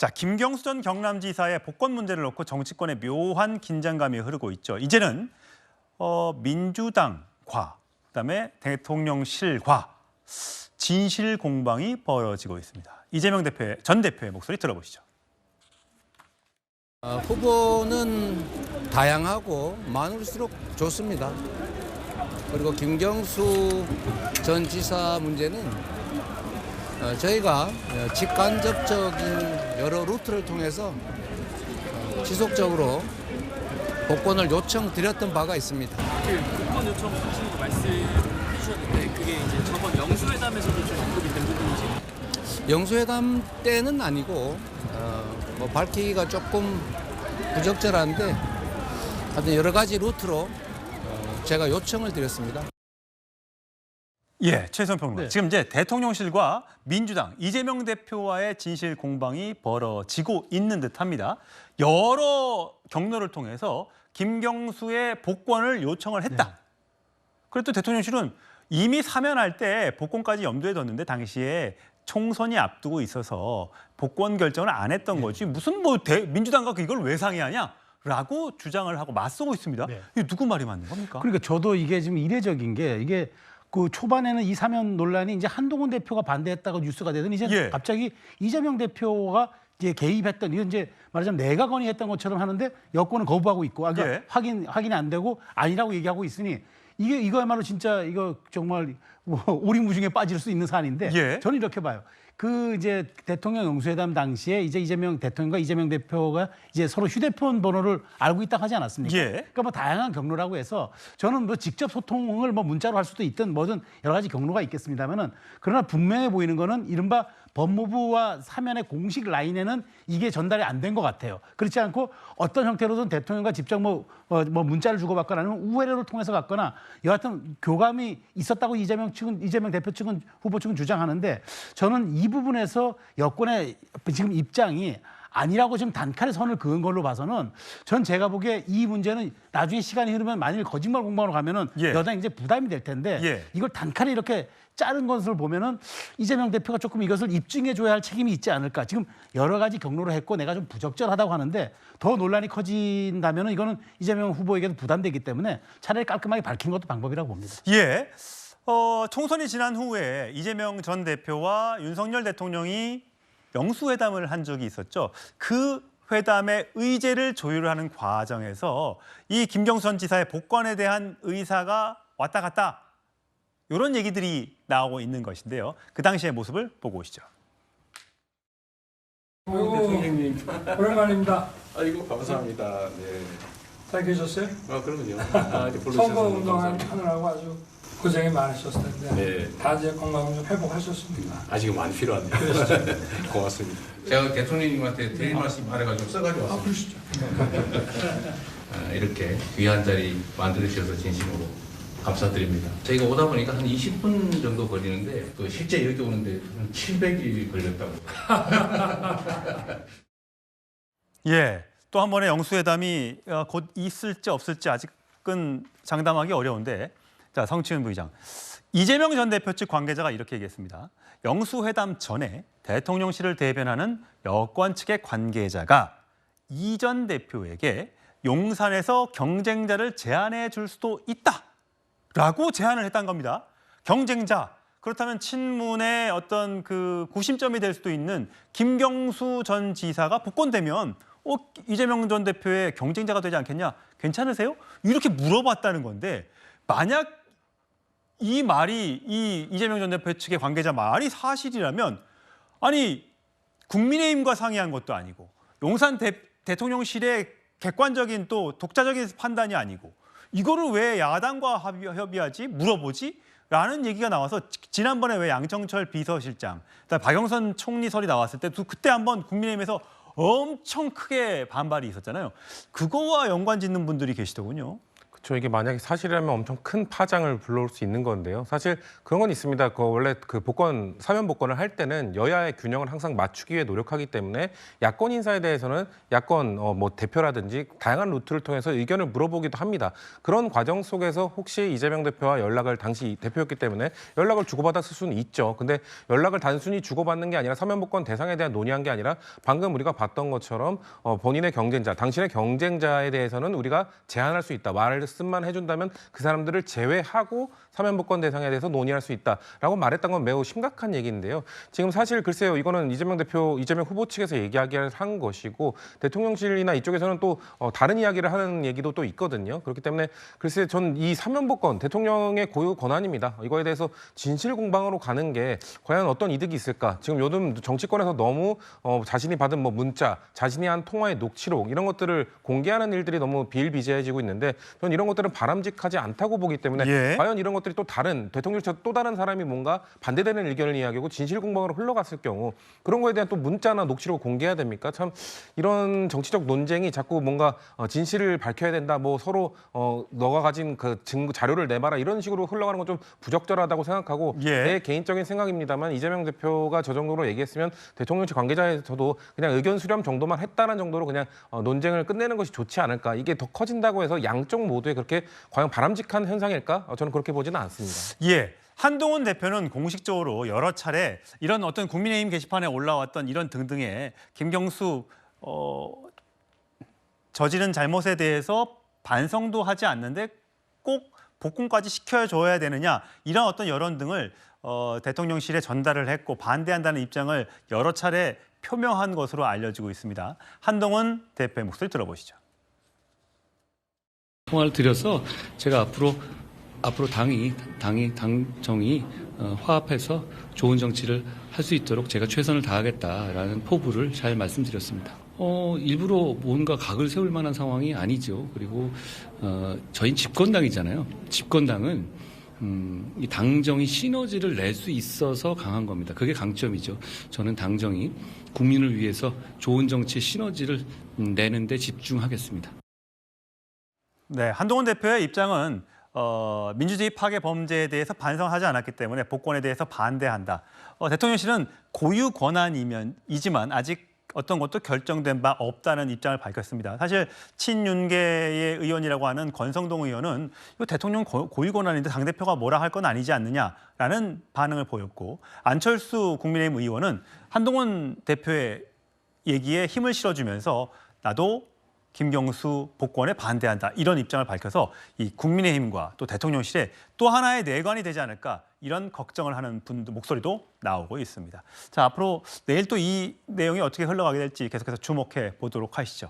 자, 김경수 전 경남지사의 복권 문제를 놓고 정치권에 묘한 긴장감이 흐르고 있죠. 이제는 민주당과 그다음에 대통령실과 진실 공방이 벌어지고 있습니다. 이재명 전 대표의 목소리 들어보시죠. 후보는 다양하고 많을수록 좋습니다. 그리고 김경수 전 지사 문제는 저희가 직간접적인 여러 루트를 통해서 지속적으로 복권을 요청드렸던 바가 있습니다. 복권 요청하시는 거 말씀해 주셨는데 그게 이제 저번 영수회담에서도 좀 언급이 된 부분이지? 영수회담 때는 아니고 뭐 밝히기가 조금 부적절한데 하여튼 여러 가지 루트로 제가 요청을 드렸습니다. 예, 최선 평론가. 네. 지금 이제 대통령실과 민주당 이재명 대표와의 진실 공방이 벌어지고 있는 듯합니다. 여러 경로를 통해서 김경수의 복권을 요청을 했다. 네. 그래도 대통령실은 이미 사면할 때 복권까지 염두에 뒀는데 당시에 총선이 앞두고 있어서 복권 결정을 안 했던 거지 무슨 민주당과 이걸 왜 상의하냐라고 주장을 하고 맞서고 있습니다. 네. 이게 누구 말이 맞는 겁니까? 그러니까 저도 이게 지금 이례적인 게 이게 그 초반에는 이 사면 논란이 이제 한동훈 대표가 반대했다고 뉴스가 되더니 이제 예. 갑자기 이재명 대표가 이제 개입했던 이건 이제 말하자면 내가 건의했던 것처럼 하는데 여권은 거부하고 있고 그러니까 예. 확인이 안 되고 아니라고 얘기하고 있으니 이거야말로 진짜 이거 정말 뭐 오리무중에 빠질 수 있는 사안인데 예. 저는 이렇게 봐요. 그 이제 대통령 영수회담 당시에 이제 이재명 대통령과 이재명 대표가 이제 서로 휴대폰 번호를 알고 있다 하지 않았습니까? 예. 그러니까 뭐 다양한 경로라고 해서 저는 뭐 직접 소통을 뭐 문자로 할 수도 있든 뭐든 여러 가지 경로가 있겠습니다만은 그러나 분명해 보이는 거는 이른바 법무부와 사면의 공식 라인에는 이게 전달이 안 된 것 같아요. 그렇지 않고 어떤 형태로든 대통령과 직접 뭐 문자를 주고받거나 아니면 우회로를 통해서 갔거나 여하튼 교감이 있었다고 이재명 대표 측은 후보 측은 주장하는데 저는 이 부분에서 여권의 지금 입장이 아니라고 지금 단칼에 선을 그은 걸로 봐서는 전 제가 보기에 이 문제는 나중에 시간이 흐르면 만일 거짓말 공방으로 가면은 예. 여당이 이제 부담이 될 텐데 예. 이걸 단칼에 이렇게 자른 것을 보면은 이재명 대표가 조금 이것을 입증해 줘야 할 책임이 있지 않을까. 지금 여러 가지 경로를 했고 내가 좀 부적절하다고 하는데 더 논란이 커진다면은 이거는 이재명 후보에게도 부담되기 때문에 차라리 깔끔하게 밝힌 것도 방법이라고 봅니다. 예. 총선이 지난 후에 이재명 전 대표와 윤석열 대통령이 영수회담을 한 적이 있었죠. 그 회담의 의제를 조율하는 과정에서 이 김경수 전 지사의 복권에 대한 의사가 왔다 갔다 이런 얘기들이 나오고 있는 것인데요. 그 당시의 모습을 보고 오시죠. 대통령님 오랜만입니다. 아이고 감사합니다. 네. 잘 계셨어요? 그러면요. 선거 운동하느라고 아주 고생이 많으셨을 텐데 네. 다 이제 건강 좀 회복하셨습니까? 아직은 많이 필요합니다. 고맙습니다. 제가 대통령님한테 드릴 말씀 말해가지고 써가지고 왔습니다. 그러시죠. 이렇게 귀한 자리 만들어주셔서 진심으로 감사드립니다. 저희가 오다 보니까 한 20분 정도 걸리는데 그 실제 여기 오는데 한 700일 걸렸다고. 예. 또 한 번의 영수회담이 곧 있을지 없을지 아직은 장담하기 어려운데 자, 성치훈 부의장. 이재명 전 대표 측 관계자가 이렇게 얘기했습니다. 영수회담 전에 대통령실을 대변하는 여권 측의 관계자가 이 전 대표에게 용산에서 경쟁자를 제안해 줄 수도 있다라고 제안을 했다는 겁니다. 경쟁자. 그렇다면 친문의 어떤 그 구심점이 될 수도 있는 김경수 전 지사가 복권되면 이재명 전 대표의 경쟁자가 되지 않겠냐? 괜찮으세요? 이렇게 물어봤다는 건데 만약 이 말이 이 이재명 전 대표 측의 관계자 말이 사실이라면 아니 국민의힘과 상의한 것도 아니고 용산 대통령실의 객관적인 또 독자적인 판단이 아니고 이거를 왜 야당과 협의하지? 물어보지? 라는 얘기가 나와서 지난번에 왜 양정철 비서실장, 박영선 총리설이 나왔을 때 그때 한번 국민의힘에서 엄청 크게 반발이 있었잖아요. 그거와 연관 짓는 분들이 계시더군요. 이게 만약에 사실이라면 엄청 큰 파장을 불러올 수 있는 건데요. 사실 그런 건 있습니다. 원래 그 복권, 사면 복권을 할 때는 여야의 균형을 항상 맞추기 위해 노력하기 때문에 야권 인사에 대해서는 야권 뭐 대표라든지 다양한 루트를 통해서 의견을 물어보기도 합니다. 그런 과정 속에서 혹시 이재명 대표와 연락을 당시 대표였기 때문에 연락을 주고받았을 수는 있죠. 근데 연락을 단순히 주고받는 게 아니라 사면 복권 대상에 대한 논의한 게 아니라 방금 우리가 봤던 것처럼 본인의 경쟁자, 당신의 경쟁자에 대해서는 우리가 제한할 수 있다. 말씀만 해준다면 그 사람들을 제외하고 사면 복권 대상에 대해서 논의할 수 있다라고 말했던 건 매우 심각한 얘기인데요. 지금 사실 글쎄요, 이거는 이재명 후보 측에서 얘기하기를 한 것이고 대통령실이나 이쪽에서는 또 다른 이야기를 하는 얘기도 또 있거든요. 그렇기 때문에 글쎄 전 이 사면 복권 대통령의 고유 권한입니다. 이거에 대해서 진실 공방으로 가는 게 과연 어떤 이득이 있을까? 지금 요즘 정치권에서 너무 자신이 받은 뭐 문자, 자신이 한 통화의 녹취록 이런 것들을 공개하는 일들이 너무 비일비재해지고 있는데 저는 이런 것들은 바람직하지 않다고 보기 때문에 예. 과연 이런 것들이 또 다른 대통령처럼 또 다른 사람이 뭔가 반대되는 의견을 이야기하고 진실 공방으로 흘러갔을 경우 그런 거에 대한 또 문자나 녹취록을 공개해야 됩니까? 참 이런 정치적 논쟁이 자꾸 뭔가 진실을 밝혀야 된다. 뭐 서로 너가 가진 그 증거 자료를 내봐라 이런 식으로 흘러가는 건 좀 부적절하다고 생각하고 예. 내 개인적인 생각입니다만 이재명 대표가 저 정도로 얘기했으면 대통령실 관계자에서도 그냥 의견 수렴 정도만 했다는 정도로 그냥 논쟁을 끝내는 것이 좋지 않을까. 이게 더 커진다고 해서 양쪽 모두에 그렇게 과연 바람직한 현상일까? 저는 그렇게 보지는 않습니다. 예. 한동훈 대표는 공식적으로 여러 차례 이런 어떤 국민의힘 게시판에 올라왔던 이런 등등의 김경수 저지른 잘못에 대해서 반성도 하지 않는데 꼭 복권까지 시켜줘야 되느냐 이런 어떤 여론 등을 대통령실에 전달을 했고 반대한다는 입장을 여러 차례 표명한 것으로 알려지고 있습니다. 한동훈 대표의 목소리 들어보시죠. 통화를 드려서 제가 앞으로 당정이 화합해서 좋은 정치를 할 수 있도록 제가 최선을 다하겠다라는 포부를 잘 말씀드렸습니다. 일부러 뭔가 각을 세울 만한 상황이 아니죠. 그리고 저희 집권당이잖아요. 집권당은 이 당정이 시너지를 낼 수 있어서 강한 겁니다. 그게 강점이죠. 저는 당정이 국민을 위해서 좋은 정치의 시너지를 내는 데 집중하겠습니다. 네, 한동훈 대표의 입장은 민주주의 파괴 범죄에 대해서 반성하지 않았기 때문에 복권에 대해서 반대한다. 대통령실은 고유 권한이지만 아직 어떤 것도 결정된 바 없다는 입장을 밝혔습니다. 사실 친윤계의 의원이라고 하는 권성동 의원은 이거 대통령 고유 권한인데 당대표가 뭐라 할 건 아니지 않느냐라는 반응을 보였고 안철수 국민의힘 의원은 한동훈 대표의 얘기에 힘을 실어주면서 나도 김경수 복권에 반대한다 이런 입장을 밝혀서 이 국민의힘과 또 대통령실에 또 하나의 내관이 되지 않을까 이런 걱정을 하는 분들 목소리도 나오고 있습니다. 자, 앞으로 내일 또 이 내용이 어떻게 흘러가게 될지 계속해서 주목해 보도록 하시죠.